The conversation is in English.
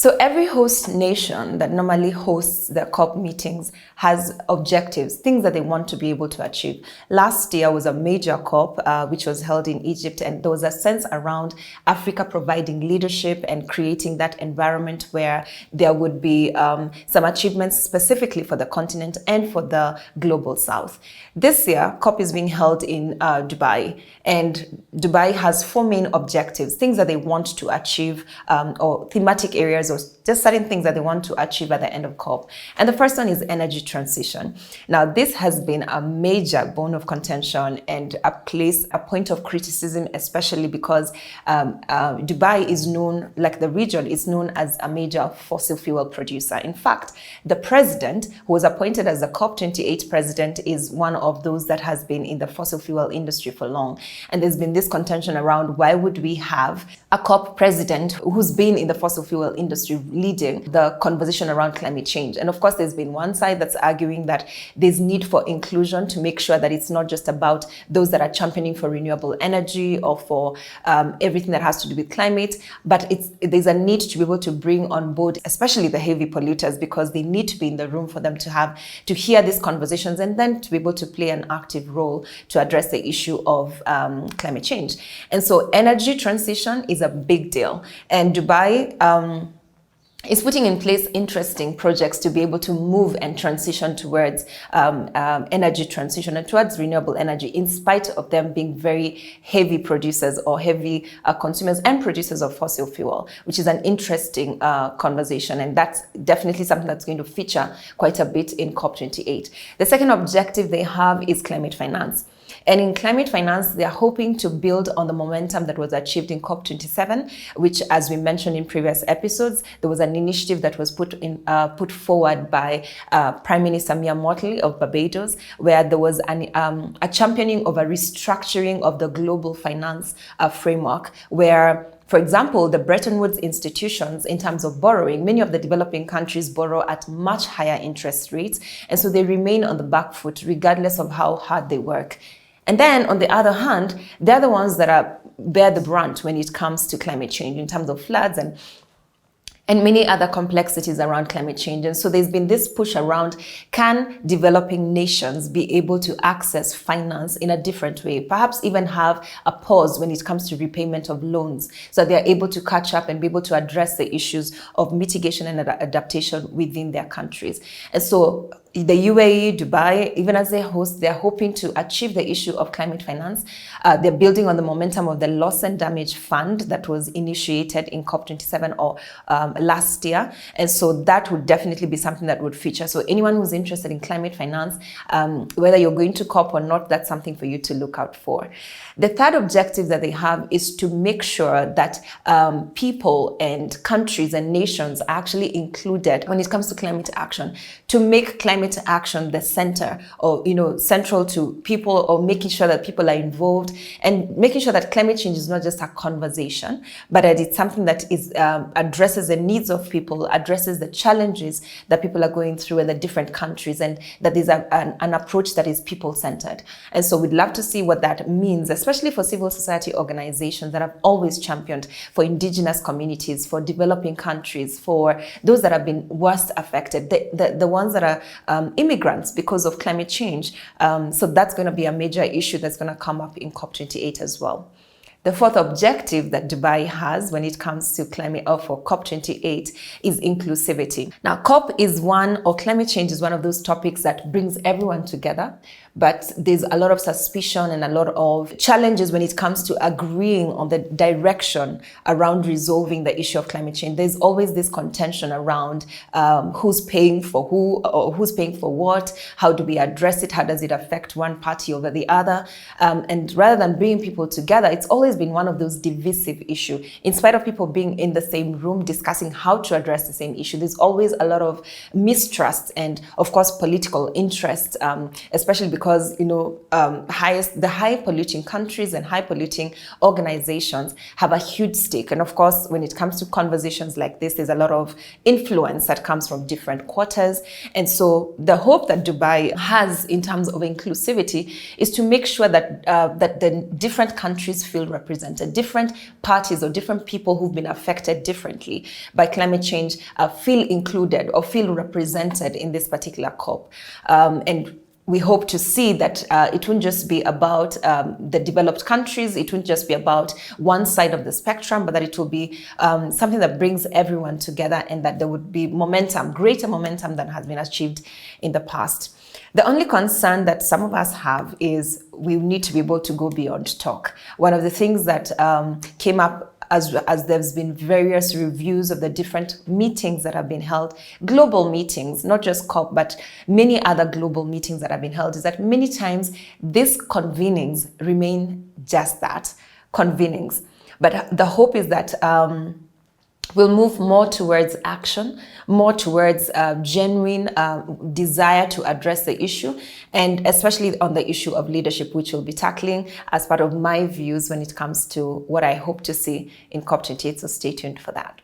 So every host nation that normally hosts the COP meetings has objectives, things that they want to be able to achieve. Last year was a major COP, which was held in Egypt, and there was a sense around Africa providing leadership and creating that environment where there would be some achievements specifically for the continent and for the global south. This year, COP is being held in Dubai, and Dubai has 4 main objectives, things that they want to achieve, or thematic areas, or just certain things that they want to achieve at the end of COP. And the first one is energy transition. Now, this has been a major bone of contention and a point of criticism, especially because Dubai is known, like the region, is known as a major fossil fuel producer. In fact, the president who was appointed as the COP28 president is one of those that has been in the fossil fuel industry for long. And there's been this contention around why would we have a COP president who's been in the fossil fuel industry leading the conversation around climate change. And of course, there's been one side that's arguing that there's need for inclusion to make sure that it's not just about those that are championing for renewable energy or for everything that has to do with climate, but there's a need to be able to bring on board, especially the heavy polluters, because they need to be in the room for them to hear these conversations and then to be able to play an active role to address the issue of climate change. And so energy transition is a big deal. And Dubai is putting in place interesting projects to be able to move and transition towards energy transition and towards renewable energy, in spite of them being very heavy producers or heavy consumers and producers of fossil fuel, which is an interesting conversation. And that's definitely something that's going to feature quite a bit in COP28. The second objective they have is climate finance. And in climate finance, they are hoping to build on the momentum that was achieved in COP27, which, as we mentioned in previous episodes, there was an initiative that was put forward by Prime Minister Mia Mottley of Barbados, where there was a championing of a restructuring of the global finance framework, where, for example, the Bretton Woods institutions, in terms of borrowing, many of the developing countries borrow at much higher interest rates, and so they remain on the back foot regardless of how hard they work. And then, on the other hand, they're the ones that bear the brunt when it comes to climate change in terms of floods and many other complexities around climate change. And so there's been this push around, can developing nations be able to access finance in a different way, perhaps even have a pause when it comes to repayment of loans, so they're able to catch up and be able to address the issues of mitigation and adaptation within their countries. And so the UAE, Dubai, even as they host, they're hoping to achieve the issue of climate finance. They're building on the momentum of the loss and damage fund that was initiated in COP27 or last year. And so that would definitely be something that would feature. So anyone who's interested in climate finance, whether you're going to COP or not, that's something for you to look out for. The third objective that they have is to make sure that people and countries and nations are actually included when it comes to climate action, to make climate action the center, or central to people, or making sure that people are involved and making sure that climate change is not just a conversation, but that it's something that is addresses the needs of people, addresses the challenges that people are going through in the different countries, and that is an approach that is people-centered. And so we'd love to see what that means, especially for civil society organizations that have always championed for indigenous communities, for developing countries, for those that have been worst affected, the ones that are immigrants because of climate change. So that's going to be a major issue that's going to come up in COP28 as well. The fourth objective that Dubai has when it comes to climate, or for COP28, is inclusivity. Now, climate change is one of those topics that brings everyone together, but there's a lot of suspicion and a lot of challenges when it comes to agreeing on the direction around resolving the issue of climate change. There's always this contention around who's paying for who, or who's paying for what, how do we address it, how does it affect one party over the other, and rather than bringing people together, it's always been one of those divisive issues. In spite of people being in the same room discussing how to address the same issue, there's always a lot of mistrust and, of course, political interest, especially because the high polluting countries and high polluting organizations have a huge stake. And of course, when it comes to conversations like this, there's a lot of influence that comes from different quarters. And so the hope that Dubai has in terms of inclusivity is to make sure that that the different countries feel represented represented. Different parties or different people who've been affected differently by climate change feel included or feel represented in this particular COP. And we hope to see that it won't just be about the developed countries, it won't just be about one side of the spectrum, but that it will be something that brings everyone together, and that there would be momentum, greater momentum than has been achieved in the past. The only concern that some of us have is we need to be able to go beyond talk. One of the things that came up as there's been various reviews of the different meetings that have been held, global meetings, not just COP, but many other global meetings that have been held, is that many times these convenings remain just that, convenings. But the hope is that we'll move more towards action, more towards genuine desire to address the issue, and especially on the issue of leadership, which we'll be tackling as part of my views when it comes to what I hope to see in COP28, so stay tuned for that.